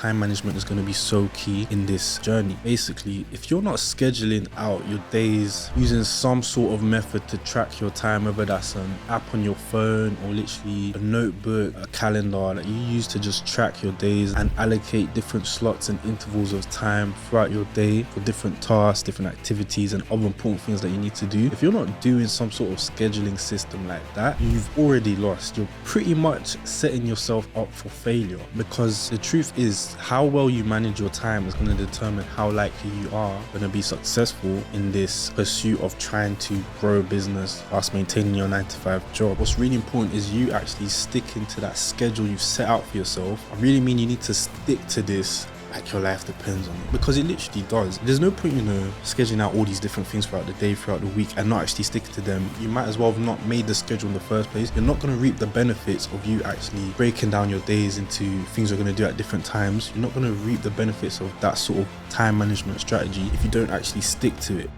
time management is going to be so key in this journey. Basically, if you're not scheduling out your days using some sort of method to track your time, whether that's an app on your phone or literally a notebook, a calendar that you use to just track your days and allocate different slots and intervals of time throughout your day for different tasks, different activities and other important things that you need to do. If you're not doing some sort of scheduling system like that, you've already lost. You're pretty much setting yourself up for failure, because the truth is how well you manage your time is going to determine how likely you are going to be successful in this pursuit of trying to grow a business whilst maintaining your 9-to-5 job. What's really important is you actually sticking to that schedule you've set out for yourself. I really mean you need to stick to this like your life depends on it, because it literally does. There's no point, scheduling out all these different things throughout the day, throughout the week, and not actually sticking to them. You might as well have not made the schedule in the first place. You're not going to reap the benefits of you actually breaking down your days into things you're going to do at different times. You're not going to reap the benefits of that sort of time management strategy if you don't actually stick to it.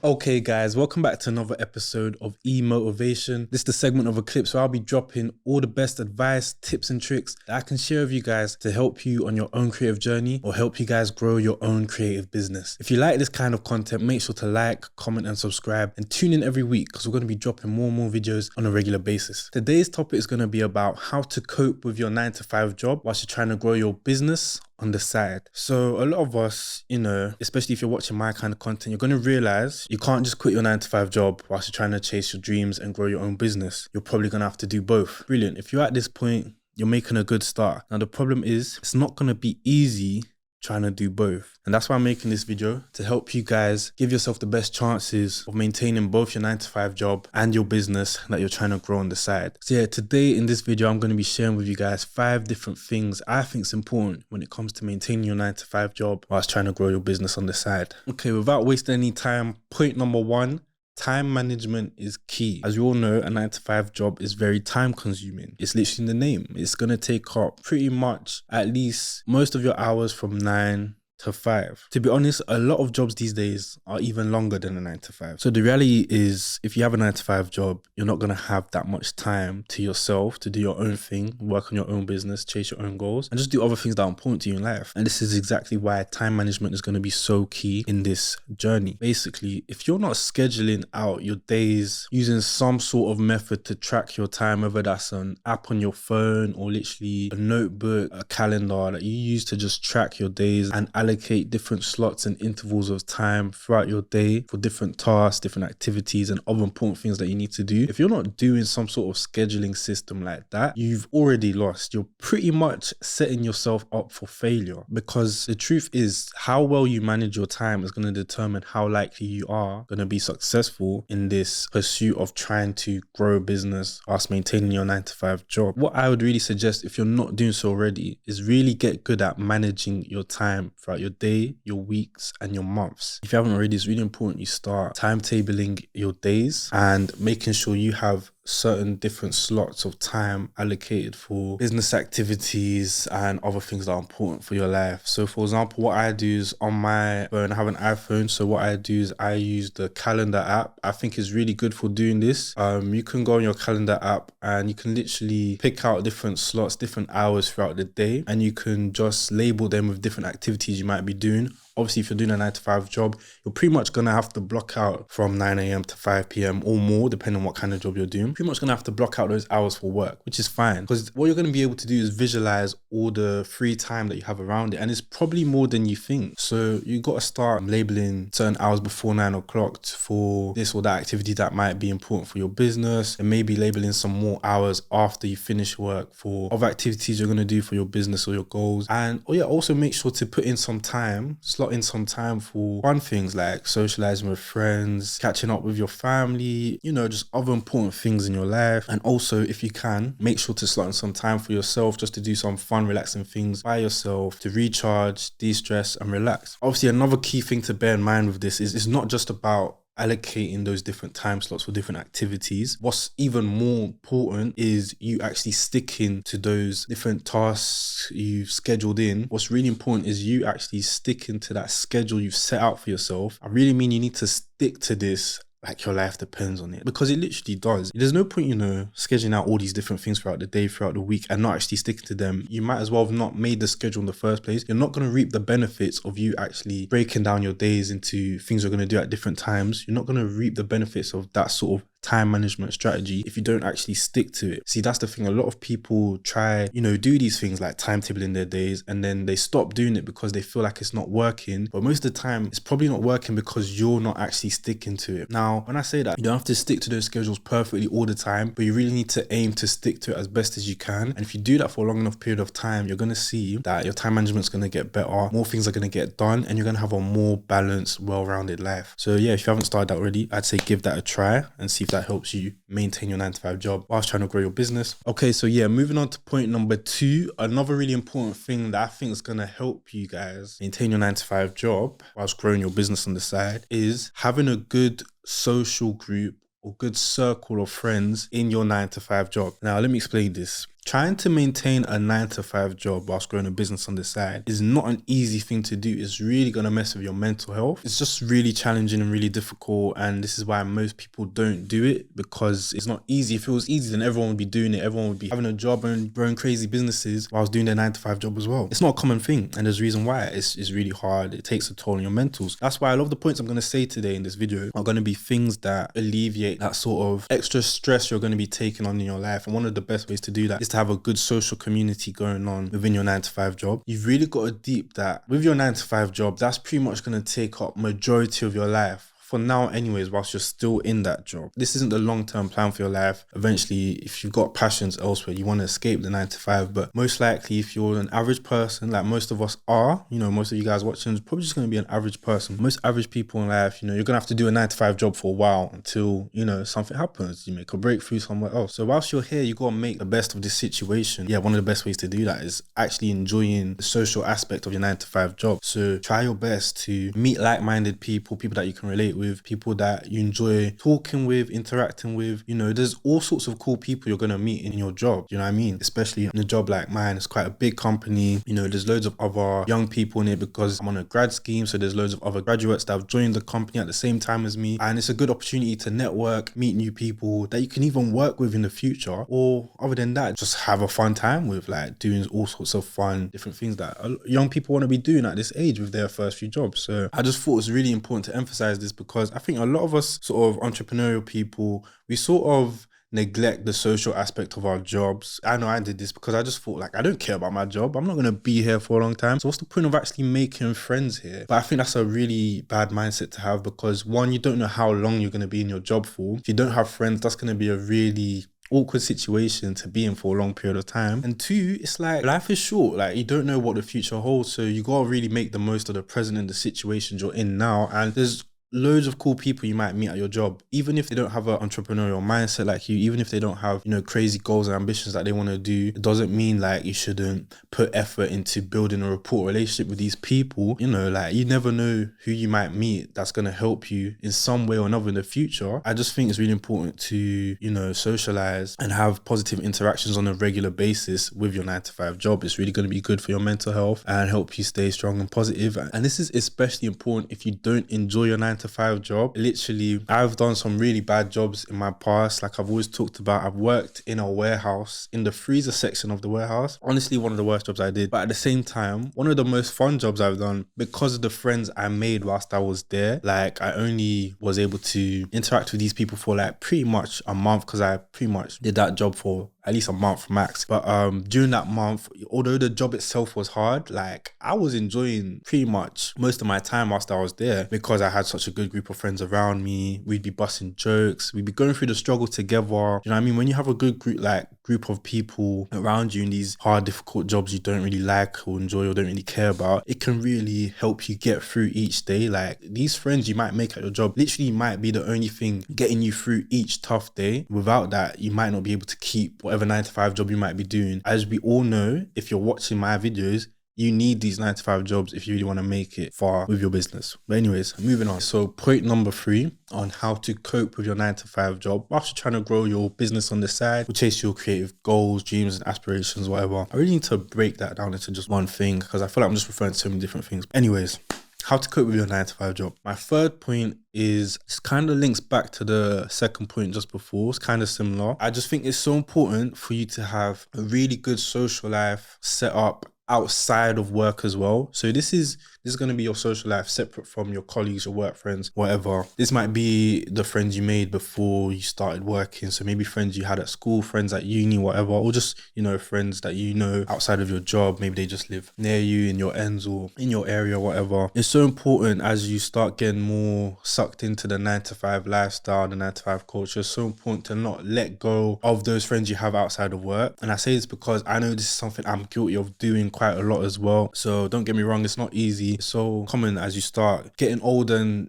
Okay guys, welcome back to another episode of Emotivation. This is the segment of Eclipse where I'll be dropping all the best advice, tips and tricks that I can share with you guys to help you on your own creative journey or help you guys grow your own creative business. If you like this kind of content, make sure to like, comment and subscribe, and tune in every week because we're going to be dropping more and more videos on a regular basis. Today's topic is going to be about how to cope with your 9-to-5 job whilst you're trying to grow your business on the side. So a lot of us, especially if you're watching my kind of content, you're going to realize you can't just quit your 9-to-5 job whilst you're trying to chase your dreams and grow your own business. You're probably going to have to do both. Brilliant. If you're at this point, you're making a good start. Now the problem is it's not going to be easy trying to do both. And that's why I'm making this video, to help you guys give yourself the best chances of maintaining both your 9-to-5 job and your business that you're trying to grow on the side. So yeah, today in this video, I'm going to be sharing with you guys 5 different things I think is important when it comes to maintaining your 9-to-5 job whilst trying to grow your business on the side. Okay, without wasting any time, point number 1, time management is key. As you all know, a 9-to-5 job is very time consuming. It's literally in the name. It's going to take up pretty much at least most of your hours from 9 to 5. To be honest, a lot of jobs these days are even longer than a 9-to-5. So the reality is, if you have a 9-to-5 job, you're not going to have that much time to yourself to do your own thing, work on your own business, chase your own goals, and just do other things that are important to you in life. And this is exactly why time management is going to be so key in this journey. Basically, if you're not scheduling out your days using some sort of method to track your time, whether that's an app on your phone or literally a notebook, a calendar that you use to just track your days and allocate different slots and intervals of time throughout your day for different tasks, different activities and other important things that you need to do. If you're not doing some sort of scheduling system like that, you've already lost. You're pretty much setting yourself up for failure, because the truth is how well you manage your time is going to determine how likely you are going to be successful in this pursuit of trying to grow a business whilst maintaining your 9-to-5 job. What I would really suggest, if you're not doing so already, is really get good at managing your time throughout your day, your weeks and your months. If you haven't already, it's really important you start timetabling your days and making sure you have certain different slots of time allocated for business activities and other things that are important for your life. So for example, what I do is on my phone, I have an iPhone. So what I do is I use the calendar app. I think it's really good for doing this. You can go on your calendar app and you can literally pick out different slots, different hours throughout the day, and you can just label them with different activities you might be doing. Obviously, if you're doing a 9-to-5 job, you're pretty much going to have to block out from 9 a.m. to 5 p.m. or more, depending on what kind of job you're doing. Pretty much going to have to block out those hours for work, which is fine, because what you're going to be able to do is visualize all the free time that you have around it. And it's probably more than you think. So you got to start labeling certain hours before 9 o'clock for this or that activity that might be important for your business, and maybe labeling some more hours after you finish work for other activities you're going to do for your business or your goals. And also make sure to put in some time, slot in some time for fun things like socializing with friends, catching up with your family, just other important things in your life. And also, if you can, make sure to slot in some time for yourself just to do some fun, relaxing things by yourself to recharge, de-stress and relax. Obviously, another key thing to bear in mind with this is it's not just about allocating those different time slots for different activities. What's even more important is you actually sticking to those different tasks you've scheduled in. What's really important is you actually sticking to that schedule you've set out for yourself. I really mean you need to stick to this like your life depends on it, because it literally does. There's no point, scheduling out all these different things throughout the day, throughout the week, and not actually sticking to them. You might as well have not made the schedule in the first place. You're not going to reap the benefits of you actually breaking down your days into things you're going to do at different times. You're not going to reap the benefits of that sort of time management strategy if you don't actually stick to it. See, that's the thing. A lot of people try, do these things like timetabling their days, and then they stop doing it because they feel like it's not working. But most of the time, it's probably not working because you're not actually sticking to it. Now, when I say that, you don't have to stick to those schedules perfectly all the time, but you really need to aim to stick to it as best as you can. And if you do that for a long enough period of time, you're going to see that your time management's going to get better, more things are going to get done, and you're going to have a more balanced, well-rounded life. So yeah, if you haven't started that already, I'd say give that a try and see if that helps you maintain your 9-to-5 job whilst trying to grow your business. Okay, so yeah, moving on to point number 2, another really important thing that I think is going to help you guys maintain your 9-to-5 job whilst growing your business on the side is having a good social group or good circle of friends in your 9-to-5 job. Now, let me explain this. Trying to maintain a 9-to-5 job whilst growing a business on the side is not an easy thing to do. It's really going to mess with your mental health. It's just really challenging and really difficult. And this is why most people don't do it, because it's not easy. If it was easy, then everyone would be doing it. Everyone would be having a job and growing crazy businesses whilst doing their 9-to-5 job as well. It's not a common thing. And there's a reason why. It's really hard. It takes a toll on your mentals. That's why a lot of the points I'm going to say today in this video are going to be things that alleviate that sort of extra stress you're going to be taking on in your life. And one of the best ways to do that is to have a good social community going on within your 9-to-5 job. You've really got to deep that with your 9-to-5 job, that's pretty much going to take up majority of your life. For now anyways, whilst you're still in that job. This isn't the long-term plan for your life. Eventually, if you've got passions elsewhere, you want to escape the 9-to-5, but most likely if you're an average person, like most of us are, most of you guys watching is probably just going to be an average person. Most average people in life, you're going to have to do a 9-to-5 job for a while until, something happens. You make a breakthrough somewhere else. So whilst you're here, you got to make the best of this situation. Yeah, one of the best ways to do that is actually enjoying the social aspect of your 9-to-5 job. So try your best to meet like-minded people that you can relate with, people that you enjoy talking with, interacting with. There's all sorts of cool people you're going to meet in your job. You know what I mean? Especially in a job like mine, it's quite a big company. There's loads of other young people in it because I'm on a grad scheme. So there's loads of other graduates that have joined the company at the same time as me. And it's a good opportunity to network, meet new people that you can even work with in the future. Or other than that, just have a fun time with, like doing all sorts of fun, different things that young people want to be doing at this age with their first few jobs. So I just thought it was really important to emphasize this, because I think a lot of us sort of entrepreneurial people, we sort of neglect the social aspect of our jobs. I know I did this because I just thought, like, I don't care about my job. I'm not going to be here for a long time. So what's the point of actually making friends here? But I think that's a really bad mindset to have, because one, you don't know how long you're going to be in your job for. If you don't have friends, that's going to be a really awkward situation to be in for a long period of time. And 2, it's like life is short. Like, you don't know what the future holds. So you got to really make the most of the present and the situations you're in now. And there's loads of cool people you might meet at your job, even if they don't have an entrepreneurial mindset like you, even if they don't have, crazy goals and ambitions that they want to do. It doesn't mean like you shouldn't put effort into building a rapport relationship with these people. Like, you never know who you might meet that's going to help you in some way or another in the future. I just think it's really important to, socialize and have positive interactions on a regular basis with your 9-to-5 job. It's really going to be good for your mental health and help you stay strong and positive. And this is especially important if you don't enjoy your 9-to-5 job. Literally, I've done some really bad jobs in my past. Like I've always talked about, I've worked in a warehouse, in the freezer section of the warehouse. Honestly, one of the worst jobs I did. But at the same time, one of the most fun jobs I've done, because of the friends I made whilst I was there. Like, I only was able to interact with these people for like pretty much a month, because I pretty much did that job for at least a month max. But during that month, although the job itself was hard, like, I was enjoying pretty much most of my time whilst I was there, because I had such a good group of friends around me. We'd be busting jokes, we'd be going through the struggle together. You know what I mean? When you have a good group of people around you in these hard, difficult jobs you don't really like or enjoy or don't really care about, it can really help you get through each day. Like, these friends you might make at your job literally might be the only thing getting you through each tough day. Without that, you might not be able to keep whatever 9-to-5 job you might be doing. As we all know, if you're watching my videos, you need these 9-to-5 jobs if you really want to make it far with your business. But anyways, moving on. So point number 3 on how to cope with your 9-to-5 job whilst you're trying to grow your business on the side, or chase your creative goals, dreams and aspirations, whatever. I really need to break that down into just one thing, because I feel like I'm just referring to so many different things. Anyways, how to cope with your 9 to 5 job. My third point is, this kind of links back to the second point just before. It's kind of similar. I just think it's so important for you to have a really good social life set up outside of work as well. So this is going to be your social life separate from your colleagues, your work friends, whatever. This might be the friends you made before you started working. So maybe friends you had at school, friends at uni, whatever, or just, friends that outside of your job. Maybe they just live near you in your ends or in your area, whatever. It's so important as you start getting more sucked into the 9 to 5 lifestyle, the 9 to 5 culture. It's so important to not let go of those friends you have outside of work. And I say this because I know this is something I'm guilty of doing quite a lot as well. So don't get me wrong, it's not easy. It's so common as you start getting older and,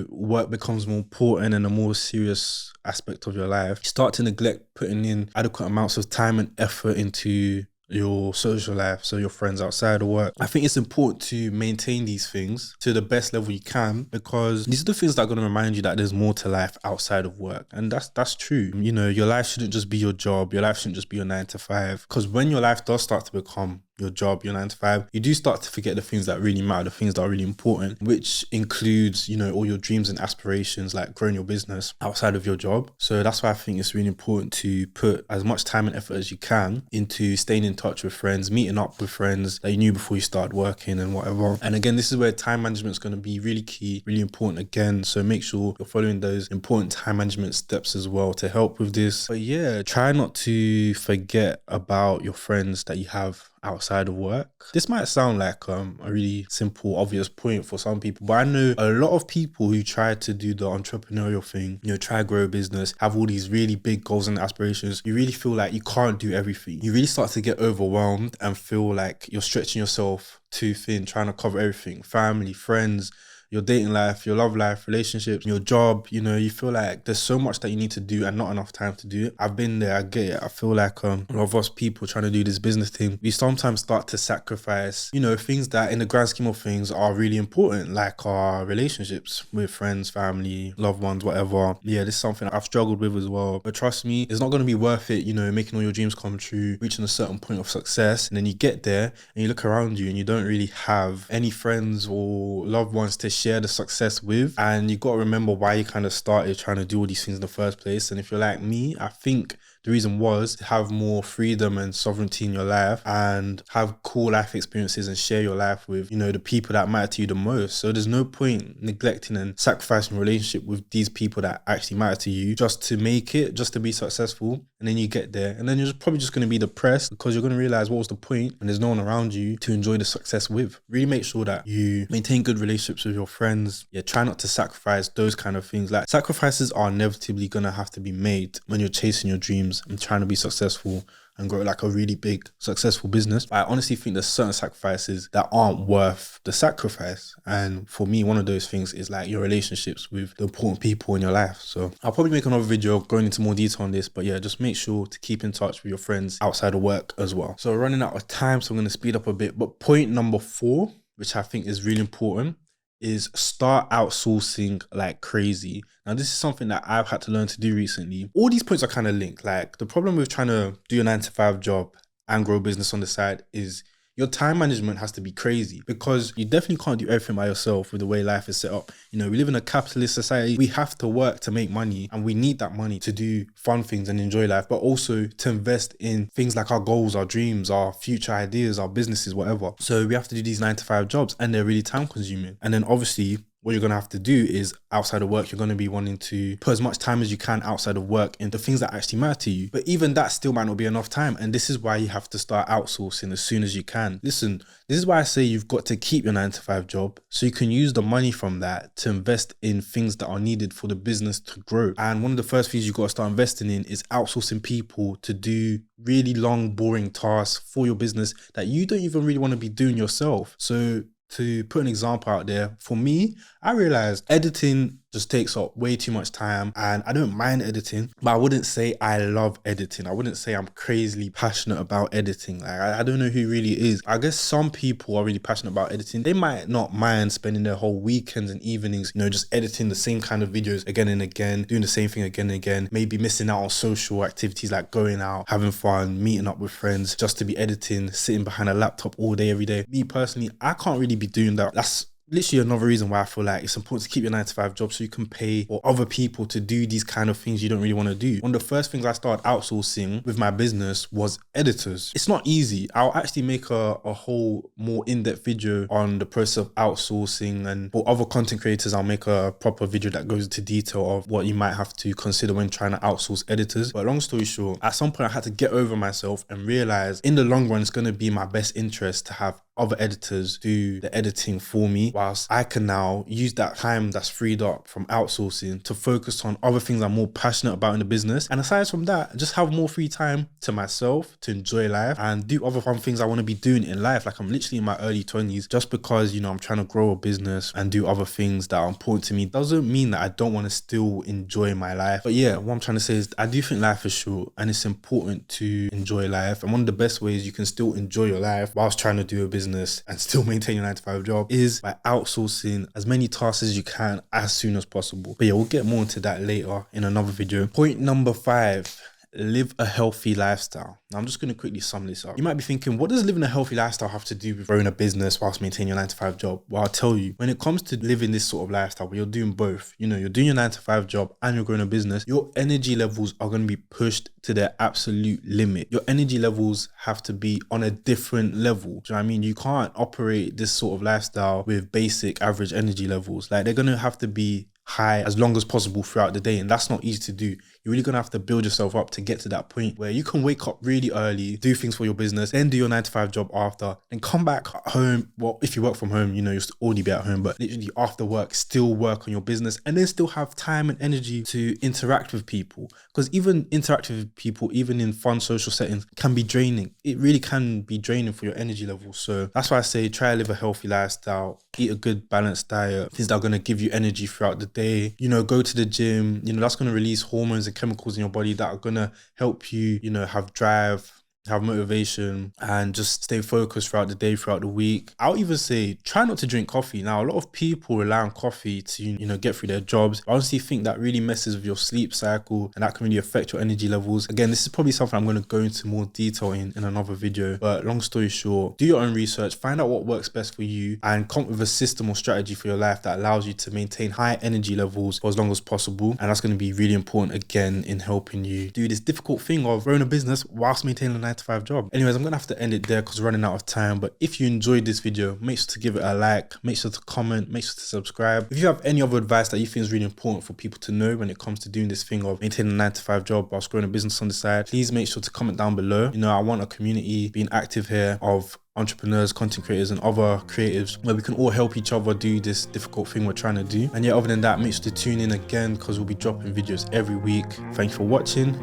work becomes more important and a more serious aspect of your life. You start to neglect putting in adequate amounts of time and effort into your social life, so your friends outside of work. I think it's important to maintain these things to the best level you can, because these are the things that are going to remind you that there's more to life outside of work. And that's true. Your life shouldn't just be your job. Your life shouldn't just be your 9 to 5, because when your life does start to become your job, your 9 to 5, you do start to forget the things that really matter, the things that are really important, which includes, all your dreams and aspirations, like growing your business outside of your job. So that's why I think it's really important to put as much time and effort as you can into staying in touch with friends, meeting up with friends that you knew before you started working and whatever. And again, this is where time management is going to be really key, really important again. So make sure you're following those important time management steps as well to help with this. But yeah, try not to forget about your friends that you have outside of work. This might sound like a really simple, obvious point for some people, but I know a lot of people who try to do the entrepreneurial thing, try to grow a business, have all these really big goals and aspirations. You really feel like you can't do everything. You really start to get overwhelmed and feel like you're stretching yourself too thin, trying to cover everything: family, friends, your dating life, your love life, relationships, your job. You feel like there's so much that you need to do and not enough time to do it. I've been there, I get it. I feel like a lot of us people trying to do this business thing, we sometimes start to sacrifice, things that in the grand scheme of things are really important, like our relationships with friends, family, loved ones, whatever. Yeah, this is something I've struggled with as well. But trust me, it's not going to be worth it, making all your dreams come true, reaching a certain point of success, and then you get there and you look around you and you don't really have any friends or loved ones to share the success with. And you got to remember why you kind of started trying to do all these things in the first place. And if you're like me, I think the reason was to have more freedom and sovereignty in your life and have cool life experiences and share your life with, the people that matter to you the most. So there's no point neglecting and sacrificing a relationship with these people that actually matter to you just to make it, just to be successful. And then you get there and then you're probably just going to be depressed, because you're going to realize what was the point and there's no one around you to enjoy the success with. Really make sure that you maintain good relationships with your friends. Yeah, try not to sacrifice those kind of things. Like, sacrifices are inevitably going to have to be made when you're chasing your dreams and trying to be successful and grow like a really big successful business. But I honestly think there's certain sacrifices that aren't worth the sacrifice. And for me, one of those things is like your relationships with the important people in your life. So I'll probably make another video going into more detail on this, but yeah, just make sure to keep in touch with your friends outside of work as well. So we're running out of time, so I'm going to speed up a bit. But point number 4, which I think is really important, is start outsourcing like crazy. Now, this is something that I've had to learn to do recently. All these points are kind of linked. Like, the problem with trying to do your 9 to 5 job and grow a business on the side is your time management has to be crazy, because you definitely can't do everything by yourself with the way life is set up. We live in a capitalist society. We have to work to make money, and we need that money to do fun things and enjoy life, but also to invest in things like our goals, our dreams, our future ideas, our businesses, whatever. So we have to do these 9 to 5 jobs, and they're really time consuming. And then obviously, what you're going to have to do is, outside of work, you're going to be wanting to put as much time as you can outside of work into things that actually matter to you. But even that still might not be enough time. And this is why you have to start outsourcing as soon as you can. Listen, this is why I say you've got to keep your 9 to 5 job so you can use the money from that to invest in things that are needed for the business to grow. And one of the first things you've got to start investing in is outsourcing people to do really long, boring tasks for your business that you don't even really want to be doing yourself. So to put an example out there, for me, I realized editing just takes up way too much time, and I don't mind editing, but I wouldn't say I love editing. I wouldn't say I'm crazily passionate about editing. Like, I don't know who really is. I guess some people are really passionate about editing. They might not mind spending their whole weekends and evenings, just editing the same kind of videos again and again, doing the same thing again and again, maybe missing out on social activities like going out, having fun, meeting up with friends, just to be editing, sitting behind a laptop all day, every day. Me personally, I can't really be doing that. That's literally another reason why I feel like it's important to keep your 9 to 5 job so you can pay for other people to do these kind of things you don't really want to do. One of the first things I started outsourcing with my business was editors. It's not easy. I'll actually make a whole more in-depth video on the process of outsourcing, and for other content creators, I'll make a proper video that goes into detail of what you might have to consider when trying to outsource editors. But long story short, at some point I had to get over myself and realize in the long run, it's going to be my best interest to have other editors do the editing for me, whilst I can now use that time that's freed up from outsourcing to focus on other things I'm more passionate about in the business. And aside from that, just have more free time to myself to enjoy life and do other fun things I want to be doing in life. Like, I'm literally in my early 20s. Just because, you know, I'm trying to grow a business and do other things that are important to me doesn't mean that I don't want to still enjoy my life. But yeah, what I'm trying to say is I do think life is short and it's important to enjoy life. And one of the best ways you can still enjoy your life whilst trying to do a business and still maintain your 9 to 5 job is by outsourcing as many tasks as you can as soon as possible. But yeah, we'll get more into that later in another video. Point number 5. Live a healthy lifestyle. Now, I'm just going to quickly sum this up. You might be thinking, what does living a healthy lifestyle have to do with growing a business whilst maintaining your 9 to 5 job? Well, I'll tell you, when it comes to living this sort of lifestyle where you're doing both, you know, you're doing your 9 to 5 job and you're growing a business, your energy levels are going to be pushed to their absolute limit. Your energy levels have to be on a different level. Do you know what I mean? You can't operate this sort of lifestyle with basic average energy levels. Like, they're going to have to be high as long as possible throughout the day, and that's not easy to do. You're really gonna have to build yourself up to get to that point where you can wake up really early, do things for your business, then do your 9 to 5 job after, and come back home. Well, if you work from home, you know, you'll already be at home, but literally after work, still work on your business and then still have time and energy to interact with people. Because even interacting with people, even in fun social settings, can be draining. It really can be draining for your energy levels. So that's why I say try to live a healthy lifestyle, eat a good balanced diet, things that are gonna give you energy throughout the day. You know, go to the gym. You know, that's going to release hormones and chemicals in your body that are going to help you, you know, have drive, have motivation, and just stay focused throughout the day, throughout the week. I'll even say try not to drink coffee. Now, a lot of people rely on coffee to, you know, get through their jobs. I honestly think that really messes with your sleep cycle and that can really affect your energy levels. Again, this is probably something I'm going to go into more detail in another video, but long story short, do your own research, find out what works best for you, and come up with a system or strategy for your life that allows you to maintain high energy levels for as long as possible. And that's going to be really important, again, in helping you do this difficult thing of growing a business whilst maintaining a 9 to 5 job. Anyways, I'm gonna have to end it there because we're running out of time. But if you enjoyed this video, make sure to give it a like, make sure to comment, make sure to subscribe. If you have any other advice that you think is really important for people to know when it comes to doing this thing of maintaining a 9 to 5 job whilst growing a business on the side, please make sure to comment down below. You know, I want a community being active here of entrepreneurs, content creators, and other creatives where we can all help each other do this difficult thing we're trying to do. And yeah, other than that, make sure to tune in again because we'll be dropping videos every week. Thank you for watching.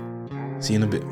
See you in a bit.